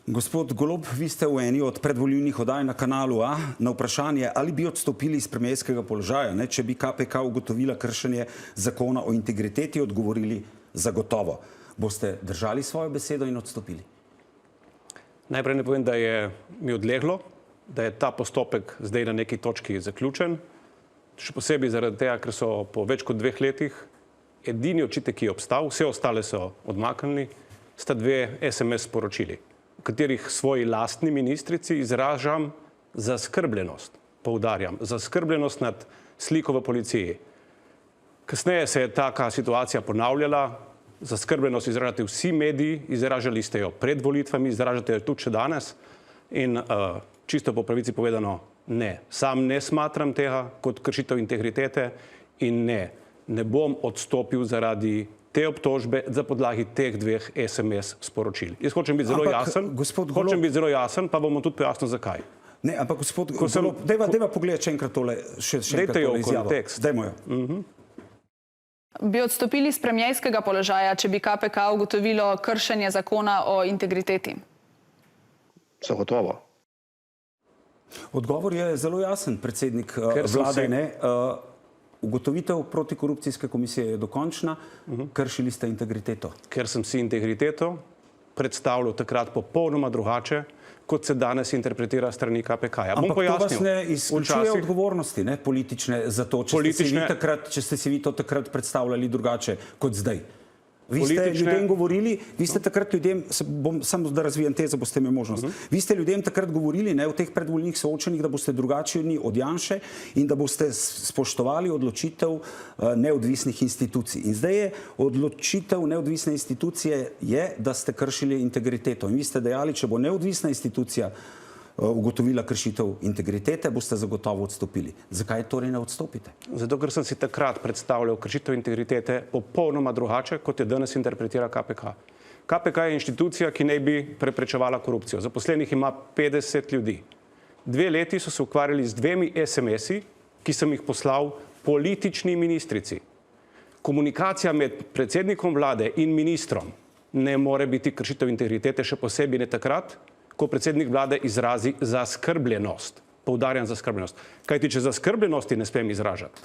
Gospod Golob, vi ste v eni od predvolilnih oddaj na Kanalu A na vprašanje, ali bi odstopili iz premierskega položaja, če bi KPK ugotovila kršenje zakona o integriteti, odgovorili zagotovo. Boste držali svojo besedo in odstopili? Najprej ne povem, da je mi odleglo, da je ta postopek zdaj na neki točki zaključen. Še posebej zaradi tega, ker so po več kot 2 letih edini očitek, ki je obstal, vse ostale so odmaknili, sta 2 SMS sporočili, v katerih svoji lastni ministrici izražam zaskrbljenost, poudarjam, zaskrbljenost nad sliko v policiji. Kasneje se je taka situacija ponavljala, zaskrbljenost izražate vsi mediji, izražali ste jo pred volitvami, izražate jo tudi še danes in čisto po pravici povedano ne. Sam ne smatram tega kot kršitev integritete in ne bom odstopil zaradi te obtožbe za podlagi teh 2 SMS sporočil. Jaz hočem biti zelo jasen, pa bomo tudi pojasnili zakaj. Ne, ampak gospod Golob, dajva pogledati še enkrat tole izjavo. Dajmo jo. Bi odstopili iz premierskega položaja, če bi KPK ugotovilo kršenje zakona o integriteti? Zagotovo. Odgovor je zelo jasen, predsednik vlade. Ugotovitev protikorupcijske komisije je dokončna, kršili ste integriteto. Ker sem si integriteto predstavljal takrat popolnoma drugače, kot se danes interpretira strani KPK-ja. Ampak to vas ne izključuje odgovornosti, politične, za to, če ste si vi to takrat predstavljali drugače kot zdaj. Vi ste ljudem govorili, vi ste takrat ljudem, samo da razvijem tezo, boste imeli možnost, vi ste ljudem takrat govorili v teh predvolilnih soočenjih, da boste drugačni od Janše in da boste spoštovali odločitev neodvisnih institucij. In zdaj je odločitev neodvisne institucije je, da ste kršili integriteto. In vi ste dejali, če bo neodvisna institucija ugotovila kršitev integritete, boste zagotovo odstopili. Zakaj torej ne odstopite? Zato, ker sem si takrat predstavljal kršitev integritete popolnoma drugače, kot je danes interpretira KPK. KPK je inštitucija, ki naj bi preprečevala korupcijo. Zaposlenih ima 50 ljudi. 2 leti so se ukvarjali z 2 SMS-i, ki sem jih poslal politični ministrici. Komunikacija med predsednikom vlade in ministrom ne more biti kršitev integritete, še posebej ne takrat, ko predsednik vlade izrazi zaskrbljenost. Poudarjam zaskrbljenost. Kajti, če zaskrbljenosti ne smem izražati,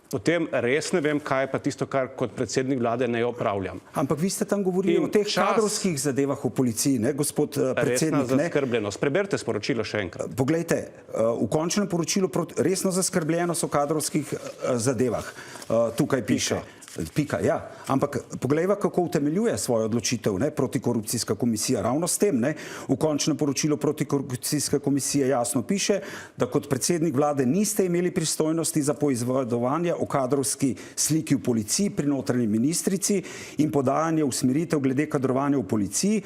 potem res ne vem, kaj je pa tisto, kar kot predsednik vlade ne opravljam. Ampak vi ste tam govorili o teh kadrovskih zadevah v policiji, gospod predsednik. Resna zaskrbljenost. Preberite sporočilo še enkrat. Poglejte, v končnem poročilu resno zaskrbljenost o kadrovskih zadevah. Tukaj piše. Pika, ja. Ampak poglejva, kako utemeljuje svojo odločitev protikorupcijska komisija. Ravno s tem, v končnem poročilu protikorupcijske komisije jasno piše, da kot predsednik vlade niste imeli pristojnosti za poizvedovanje o kadrovski sliki v policiji pri notranji ministrici in podajanje usmeritev glede kadrovanja v policiji,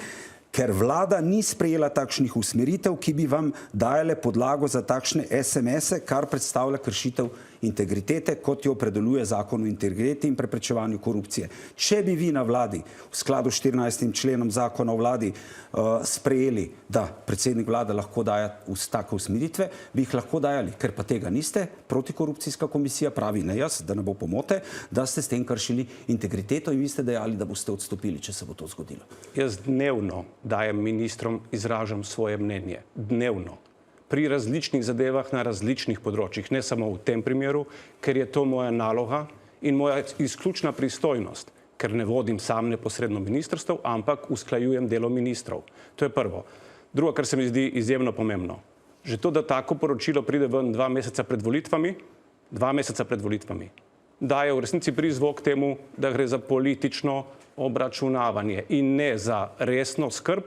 ker vlada ni sprejela takšnih usmeritev, ki bi vam dajale podlago za takšne SMS-e, kar predstavlja kršitev integritete, kot jo opredeljuje zakon o integriteti in preprečevanju korupcije. Če bi vi na vladi v skladu s 14. členom zakona o vladi sprejeli, da predsednik vlade lahko daje take usmeritve, bi jih lahko dajali. Ker pa tega niste, protikorupcijska komisija pravi, ne jaz, da ne bo pomote, da ste s tem kršili integriteto in vi ste dejali, da boste odstopili, če se bo to zgodilo. Jaz dnevno dajem ministrom, izražam svoje mnenje. Dnevno. Pri različnih zadevah na različnih področjih, ne samo v tem primeru, ker je to moja naloga in moja izključna pristojnost, ker ne vodim sam neposredno ministrstev, ampak usklajujem delo ministrov. To je prvo. Drugo, kar se mi zdi izjemno pomembno. Že to, da tako poročilo pride ven 2 meseca pred volitvami, daje v resnici prizvok temu, da gre za politično obračunavanje in ne za resno skrb,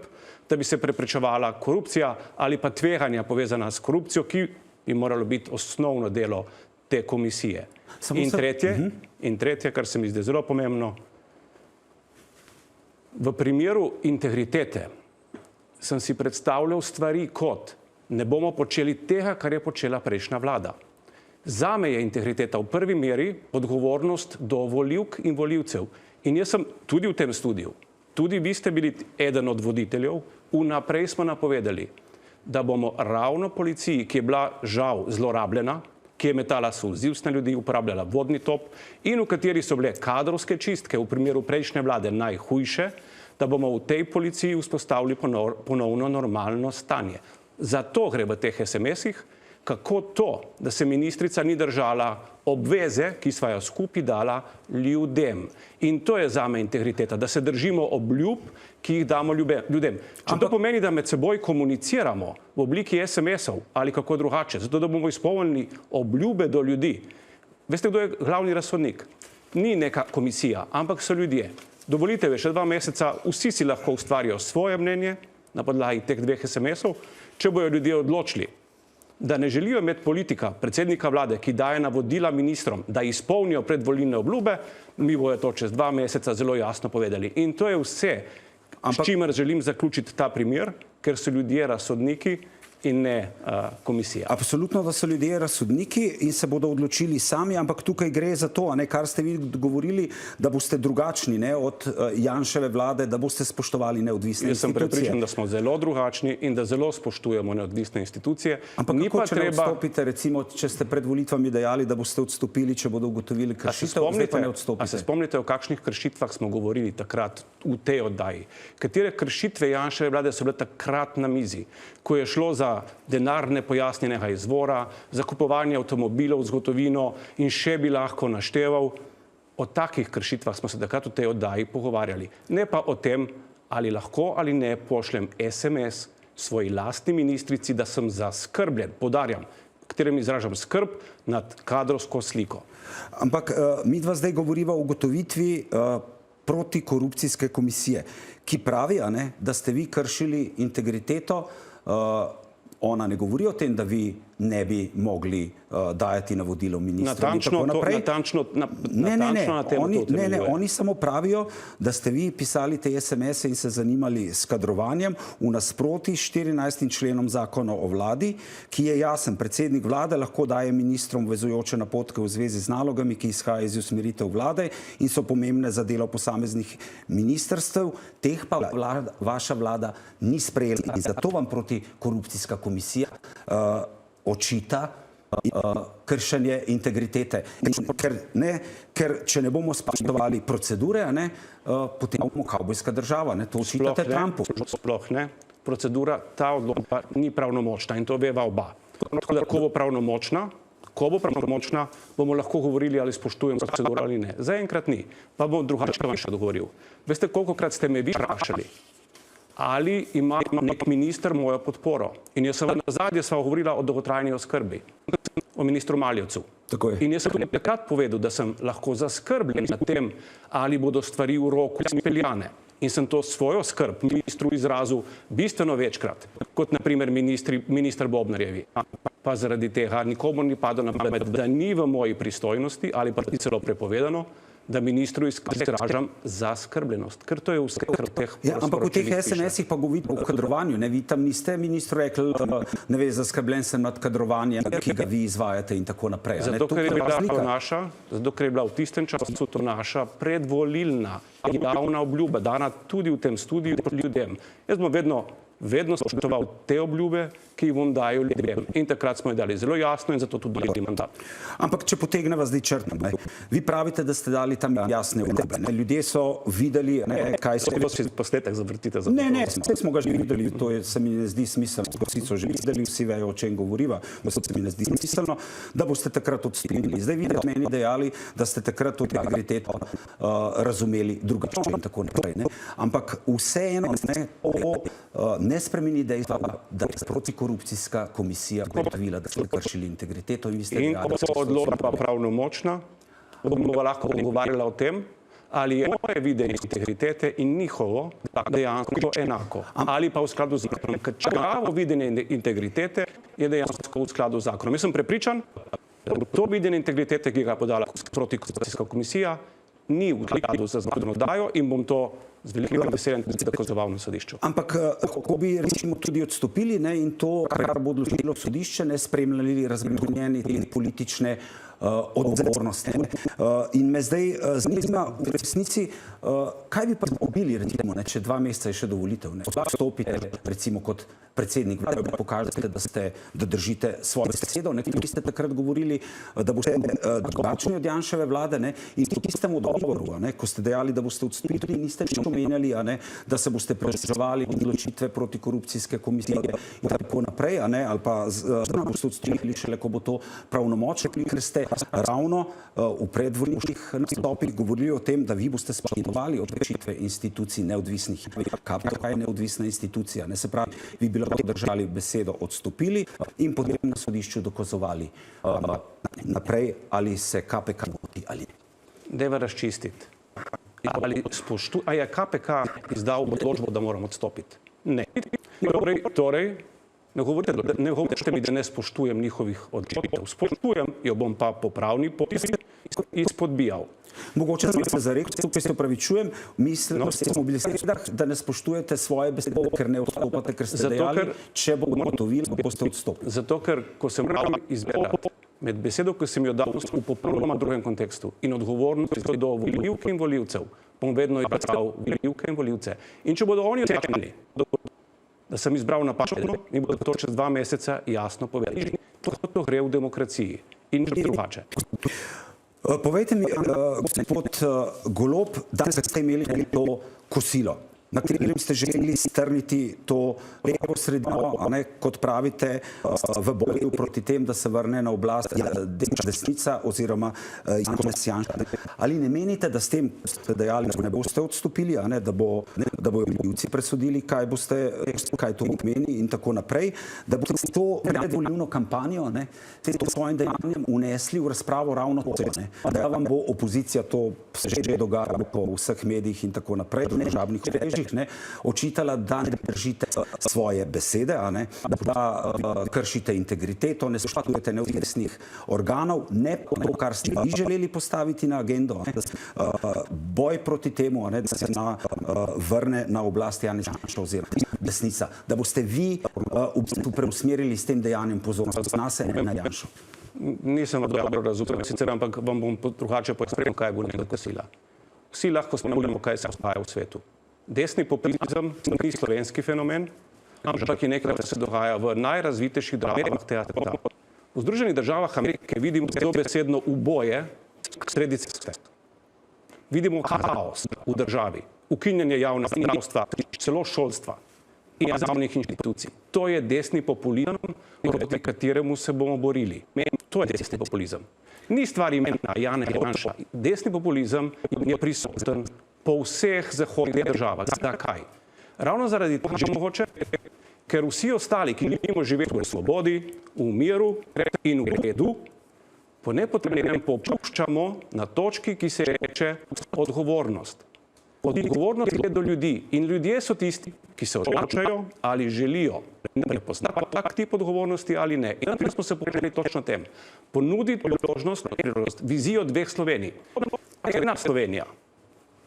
da bi se preprečevala korupcija ali pa tveganja povezana s korupcijo, ki bi moralo biti osnovno delo te komisije. In tretje, kar se mi zdi zelo pomembno, v primeru integritete sem si predstavljal stvari kot ne bomo počeli tega, kar je počela prejšnja vlada. Zame je integriteta v prvi meri odgovornost do volivk in volivcev. In jaz sem tudi v tem studiu, tudi vi ste bili eden od voditeljev, vnaprej smo napovedali, da bomo ravno policiji, ki je bila žal zlorabljena, ki je metala solzivc na ljudi, uporabljala vodni top in v kateri so bile kadrovske čistke v primeru prejšnje vlade najhujše, da bomo v tej policiji vzpostavili ponovno normalno stanje. Zato gre v teh SMS-ih, kako to, da se ministrica ni držala obveze, ki sva jo skupaj dala ljudem. In to je zame integriteta, da se držimo obljub, ki jih damo ljudem. Če to pomeni, da med seboj komuniciramo v obliki SMS-ov ali kako drugače, zato da bomo izpolnili obljube do ljudi. Veste, kdo je glavni razsodnik? Ni neka komisija, ampak so ljudje. Dovolite, še 2 meseca vsi si lahko ustvarijo svoje mnenje na podlagi teh 2 SMS-ov, če bojo ljudje odločili, da ne želijo imeti politika, predsednika vlade, ki daje navodila ministrom, da izpolnijo predvolilne obljube, mi bojo to čez 2 meseca zelo jasno povedali. In to je vse, s čimer želim zaključiti ta primer, ker so ljudje razsodniki in ne komisija. Absolutno, da so ljudje razsodniki in se bodo odločili sami, ampak tukaj gre za to, kar ste vi govorili, da boste drugačni od Janševe vlade, da boste spoštovali neodvisne institucije. Jaz sem prepričan, da smo zelo drugačni in da zelo spoštujemo neodvisne institucije. Ampak kako, če ne odstopite, recimo, če ste pred volitvami dejali, da boste odstopili, če bodo ugotovili kršitev, zdaj pa ne odstopite? A se spomnite, o kakšnih kršitvah smo govorili takrat v tej oddaji? Katere kršitve Janševe vlade so bile takrat na mizi, ko je šlo za denar nepojasnjenega izvora, za kupovanje avtomobilov z gotovino in še bi lahko našteval. O takih kršitvah smo se takrat v tej oddaji pogovarjali. Ne pa o tem, ali lahko ali ne pošljem SMS svoji lastni ministrici, da sem zaskrbljen, poudarjam, katerem izražam skrb nad kadrovsko sliko. Ampak midva zdaj govoriva o ugotovitvi protikorupcijske komisije, ki pravi, da ste vi kršili integriteto. Ona ne govori o tem, da vi ne bi mogli dajati navodilo ministru in tako naprej. Ne, oni samo pravijo, da ste vi pisali te SMS-e in se zanimali s kadrovanjem v nasprotju s 14. členom zakona o vladi, ki je jasen. Predsednik vlade lahko daje ministrom obvezujoče napotke v zvezi z nalogami, ki izhajajo iz usmeritev vlade in so pomembne za delo posameznih ministrstev. Teh pa vaša vlada ni sprejela in zato vam protikorupcijska komisija očita kršenje integritete. Ker če ne bomo spoštovali procedure, potem bomo kavbojska država. To očitate Trumpu. Sploh ne. Procedura, ta odločba ni pravnomočna in to veva oba. Tako da, ko bo pravnomočna, bomo lahko govorili, ali spoštujemo proceduro ali ne. Zaenkrat ni. Pa bom drugače vam še dogovoril. Veste, kolikokrat ste me vi vprašali, ali ima nek minister mojo podporo? In jaz sem nazadnje govorila o dolgotrajni oskrbi, o ministru Maljevcu. In jaz sem tudi takrat povedal, da sem lahko zaskrbljen nad tem, ali bodo stvari v roku izpeljane. In sem to svojo skrb ministru izrazil bistveno večkrat, kot naprimer minister Bobnarjevi. Pa zaradi tega nikomu ni padlo na pamet, da ni v moji pristojnosti ali pa celo prepovedano, da ministru izražam zaskrbljenost, ker to je vse, kar v teh sporočilih piše. Ampak v teh SMS-ih pa govorite o kadrovanju. Vi tam niste ministru rekli, zaskrbljen sem nad kadrovanjem, ki ga vi izvajate in tako naprej. Zato, ker je bila v tistem času to naša predvolilna javna obljuba, dana tudi v tem studiu ljudem. Jaz bom vedno spoštoval te obljube, ki jih bom dajal ljudem. In takrat smo jih dali zelo jasno in zato tudi dali mandat. Ampak če potegneva zdaj črto, vi pravite, da ste dali tam jasne obljube. Ljudje so videli, kaj se je... Posnetek zavrtite. Ne, smo ga že videli, to se mi ne zdi smiselno. Vsi so že videli, vsi vejo, o čem govoriva, da se mi ne zdi smiselno, da boste takrat odstopili. Zdaj vidite meni dejali, da ste takrat to integriteto razumeli drugače in tako naprej. Ampak vseeno ne spremeni dejstva, da je protikorupcijska komisija ugotovila, da ste kršili integriteto in vi ste dejali, da ste odločba pravnomočna, bomo lahko pogovarjali o tem, ali je moje videnje integritete in njihovo dejansko enako. Ali pa v skladu z zakonom. Ker čavo videnje integritete je dejansko v skladu z zakonom. Jaz sem prepričan, da to videnje integritete, ki ga je podala protikorupcijska komisija, ni v skladu z zakonodajo in bom to z velikim veseljem dokazoval na sodišču. Ampak kako bi recimo tudi odstopili in to, kar bo odločilo sodišče, ne spremljali razbremenjeni politične odgovornosti. In me zdaj zanima v resnici, kaj bi pa dobili, recimo, če 2 meseca je še do volitev, odstopite recimo kot predsednik vlade, pokažete, da držite svojo besedo, ki ste takrat govorili, da boste drugačni od Janševe vlade in v tistem odgovoru, ko ste dejali, da boste odstopili, niste nič omenjali, da se boste pridrževali odločitve protikorupcijske komisije in tako naprej, ali pa da boste odstopili šele, ko bo to pravnomočno, ker ste ravno v predvolilnih nastopih govorili o tem, da vi boste spoštovali odločitve institucij neodvisnih. KPK je neodvisna institucija, se pravi, vi bi lahko držali besedo, odstopili in potem na sodišču dokazovali naprej, ali se KPK moti ali ne. Deva razčistiti. A je KPK izdal odločbo, da moram odstopiti? Ne. Torej, ne govorite mi, da ne spoštujem njihovih odločitev. Spoštujem, jo bom pa po pravni poti izpodbijal. Mogoče sem se zarekel, tukaj se opravičujem, mislim, da ne spoštujete svoje besede, ker ne odstopate, ker ste dejali, če bo ugotovili, boste odstopili. Zato, ker ko sem moral izberati med besedo, ki sem jo dal v popolnoma drugem kontekstu in odgovornosti do volivk in volivcev, bom vedno izbral volivke in volivce. In če bodo oni ocenili, da sem izbral napačno, mi bodo to čez 2 meseca jasno povedali. To gre v demokraciji in drugače. Povejte mi, gospod Golob, da ste imeli to kosilo, na katerem ste želeli strniti to levo sredino, kot pravite, v boju proti tem, da se vrne na oblast desnica oziroma Janez Janša. Ali ne menite, da s tem ste dejali, da ne boste odstopili, da bojo volivci presodili, kaj to pomeni in tako naprej, da boste to predvolilno kampanjo, to svojim dejanjem unesli v razpravo ravno to, da vam bo opozicija, to se že dogaja po vseh medijih in tako naprej, do državnih omrežjih, očitala, da ne držite svoje besede, da kršite integriteto, ne spoštujete neodvisnih organov, ne to, kar ste vi želeli postaviti na agendo, boj proti temu, da se vrne na oblast Janez Janša oziroma desnica, da boste vi v bistvu preusmerili s tem dejanjem pozornost nase in na Janšo. Nisem dobro razumel, sicer, ampak vam bom drugače pojasnil, kaj bo nekaj kosila. Vsi lahko spremljamo, kaj se dogaja v svetu. Desni populizem ni slovenski fenomen, ampak je nekaj, kar se dogaja v najrazvitejših državah tega sveta. V Združenih državah Amerike vidimo dobesedno uboje sredi ceste. Vidimo kaos v državi, ukinjanje javnega zdravstva, celo šolstva in javnih inštitucij. To je desni populizem, proti kateremu se bomo borili. To je desni populizem. Ni stvar imena Janez Janša. Desni populizem je prisoten po vseh zahodnih državah. Zakaj? Ravno zaradi tega mogoče, ker vsi ostali, ki želimo živeti v svobodi, v miru in v redu, po nepotrebnem popuščamo na točki, ki se reče odgovornost. Odgovornost je do ljudi in ljudje so tisti, ki se odločajo ali želijo prepoznati tak tip odgovornosti ali ne. In mi smo se povedali točno tem. Ponuditi priložnost, vizijo 2 Slovenij. Ena Slovenija,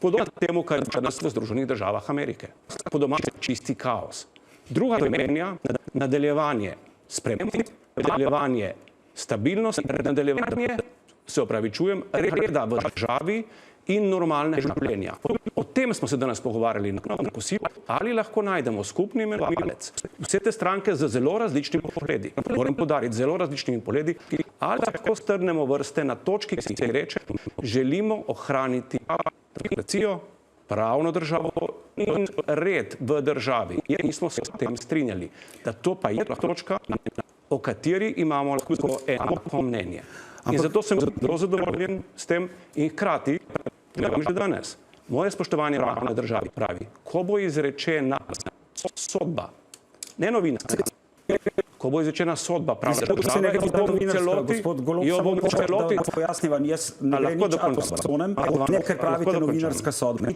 podobno temu, kar je danes v Združenih državah Amerike. Po domače čisti kaos. Druga Slovenija, nadaljevanje sprememb, nadaljevanje stabilnosti, nadaljevanje, se opravičujem, reda v državi in normalne življenja. O tem smo se danes pogovarjali na kosilu, ali lahko najdemo skupni imenovalec. Vse te stranke z zelo različnimi pogledi, moram poudariti, zelo različnimi pogledi, ali lahko strnemo vrste na točki, ki se reče, želimo ohraniti demokracijo, pravno državo in red v državi. Mi smo se s tem strinjali, da to pa je točka, o kateri imamo lahko enako mnenje. In zato sem zelo zadovoljen s tem in hkrati, že danes, moje spoštovanje pravne državi pravi, ko bo izrečena sodba, ne novinarska, ko bo izrečena sodba pravne države, jo bom v celoti, pojasnivam, jaz ne vem nič alkostonem, ne, ker pravite novinarska sodba.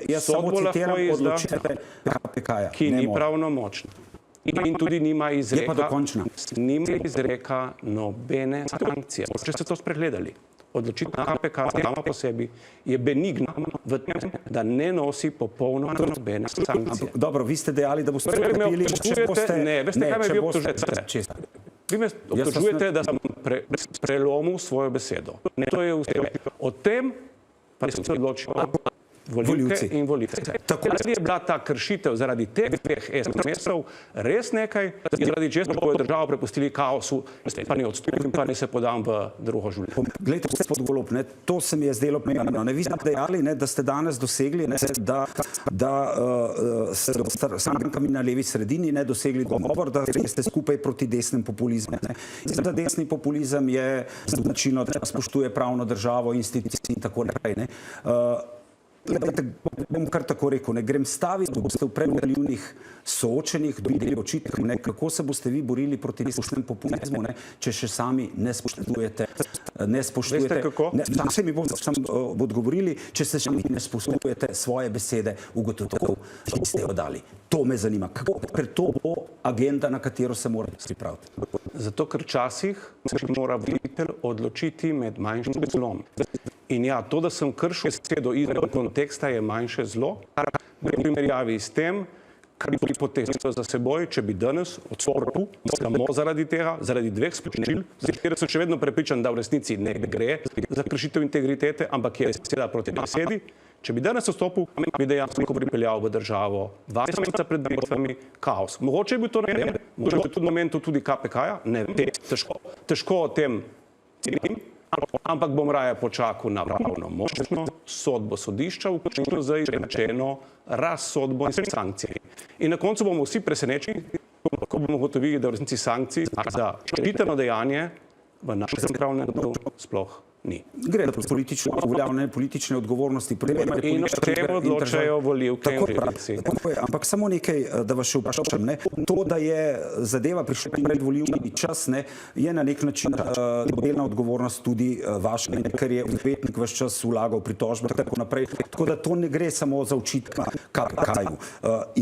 Jaz samo citiram odločitve KPK-ja. Ki ni pravnomočna. In tudi nima izreka nobene sankcije. Če ste to spregledali, odločitev KPK sama po sebi je benigna v tem, da ne nosi popolnoma nobene sankcije. Dobro, vi ste dejali, da boste odstopili, če boste... Ne, veste, kaj me vi obtožujete? Vi me obtožujete, da sem prelomil svojo besedo. To je vse. O tem pa sem se odločil volivke in volivce. Tako. Ali je bila ta kršitev zaradi teh dveh SMS-ov res nekaj, zaradi česar bojo državo prepustili kaosu, pa ne odstopim, pa ne se podam v drugo življenje? Glejte, gospod Golob, to se mi je zdelo pomembno. Vi ste dejali, da ste danes dosegli, da ste s strankami na levi sredini dosegli dogovor, da ste skupaj proti desnem populizmu. Da desni populizem je značilno, da spoštuje pravno državo, institucije in tako naprej. Bom kar tako rekel, grem staviti, da boste v predvoljivnih soočenjih dobili očitek, kako se boste vi borili proti desnem populizmu, če še sami ne spoštujete. Veste kako? Se mi boste odgovorili, če se še ne spoštujete svoje besede, ugotovitev, ki ste jo dali. To me zanima, ker to bo agenda, na katero se mora pripraviti. Zato, ker včasih se mora voditelj odločiti med manjšim zlom. In ja, to, da sem kršil besedo izven konteksta, je manjše zlo, v primerjavi s tem, kar bi potegnilo za seboj, če bi danes odstopil samo zaradi tega, zaradi dveh sporočil, za katere sem še vedno prepričan, da v resnici ne gre za kršitev integritete, ampak je beseda proti besedi. Če bi danes odstopil, bi dejansko pripeljal v državo 2 meseca pred volitvami kaos. Mogoče je bil to namen, mogoče je tudi momentu tudi KPK-ja, ne vem, težko o tem cenim, ampak bom raje počakal na pravnomočno sodbo sodišča, vključno z izrečeno razsodbo in sankcijami. In na koncu bomo vsi presenečeni, ko bomo ugotovili, da v resnici sankcij za očitano dejanje v našem pravnem redu sploh ni. Gre za uveljavljanje politične odgovornosti. In o tem odločajo volivke in volivci. Ampak samo nekaj, da vas še vprašam. To, da je zadeva prišla pred volilni čas, je na nek način delna odgovornost tudi vaša, ker je odvetnik ves čas vlagal pritožbe in tako naprej. Tako da to ne gre samo za očitka KPK-ju.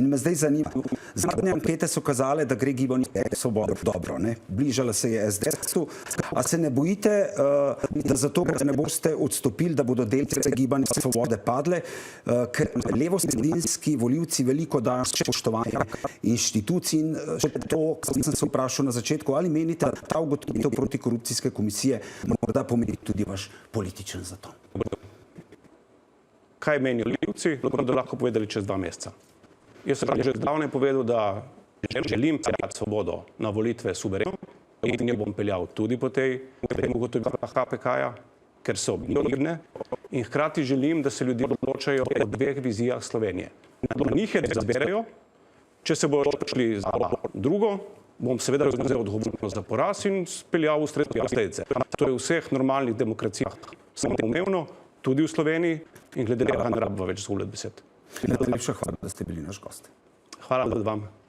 In me zdaj zanima, zadnje ankete so kazale, da gre Gibanje Svoboda dobro. Bližala se je SDS-u. A se ne bojite, da zato, ker ne boste odstopili, da bodo delce Gibanja Svobode padle, ker levosredinski volivci veliko dajo spoštovanja inštitucij in še to, kar sem se vprašal na začetku, ali menite, da ta ugotovitev protikorupcijske komisije morda pomeni tudi vaš političen zaton? Kaj menijo volivci, bodo lahko povedali čez 2 meseca. Jaz sem že zdavnaj povedal, da želim peljati Svobodo na volitve suvereno in jo bom peljal tudi po tem ugotovitvah KPK-ja, ker so mirne, in hkrati želim, da se ljudje odločajo o 2 vizijah Slovenije. Na njih je, da izberejo, če se bodo odločili za drugo, bom seveda vzel odgovornost za poraz in speljal ustrezne posledice. To je v vseh normalnih demokracijah samoumevno, tudi v Sloveniji, in glede tega ne rabimo več zgubljati besed. Najlepša hvala, da ste bili naš gost. Hvala vam.